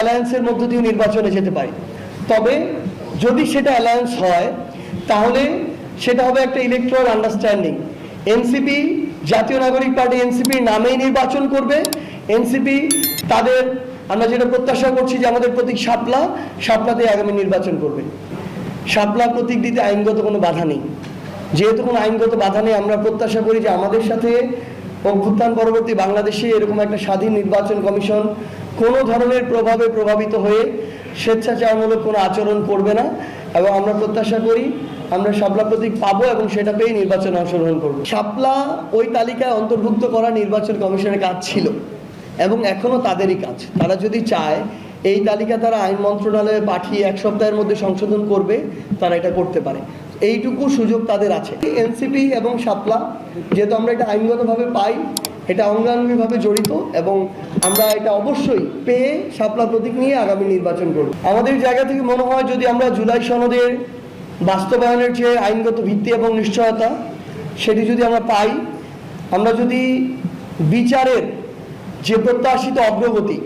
অ্যালায়েন্সের মধ্য দিয়ে নির্বাচনে যেতে পারি। তবে যদি সেটা অ্যালায়েন্স হয় তাহলে সেটা হবে একটা ইলেকট্রাল আন্ডারস্ট্যান্ডিং। এনসিপি, জাতীয় নাগরিক পার্টি এনসিপির নামেই নির্বাচন করবে। এনসিপি তাদের, আমরা যেটা প্রত্যাশা করছি যে আমাদের প্রতীক শাপলাতে আগামী নির্বাচন করবে। শাপলা প্রতীক দিতে আইনগত কোনো বাধা নেই। যেহেতু কোনো আইনগত বাধা নেই, আমরা প্রত্যাশা করি যে আমাদের সাথে অভ্যুত্থান পরবর্তী বাংলাদেশে এরকম একটা স্বাধীন নির্বাচন কমিশন কোনো ধরনের প্রভাবে প্রভাবিত হয়ে স্বেচ্ছাচারমূলক কোনো আচরণ করবে না, এবং আমরা প্রত্যাশা করি আমরা শাপলা প্রতীক পাবো এবং সেটা পেয়ে নির্বাচনে অংশগ্রহণ করব। শাপলা ওই তালিকায় অন্তর্ভুক্ত করা নির্বাচন কমিশনের কাজ ছিল এবং এখনো তাদেরই কাজ। তারা যদি চায় এই তালিকা তারা আইন মন্ত্রণালয়ে পাঠিয়ে 1 সপ্তাহের মধ্যে সংশোধন করবে, তারা এটা করতে পারে। এইটুকু সুযোগ তাদের আছে। এনসিপি এবং শাপলা যেহেতু আমরা এটা আইনগতভাবে পাই, এটা অঙ্গাঙ্গিভাবে জড়িত এবং আমরা এটা অবশ্যই পেয়ে শাপলা প্রতীক নিয়ে আগামী নির্বাচন করব। আমাদের জায়গা থেকে মনে হয় যদি আমরা জুলাই সনদের বাস্তবায়নের যে আইনগত ভিত্তি এবং নিশ্চয়তা সেটি যদি আমরা পাই, আমরা যদি বিচারের যে প্রত্যাশিত অগ্রগতি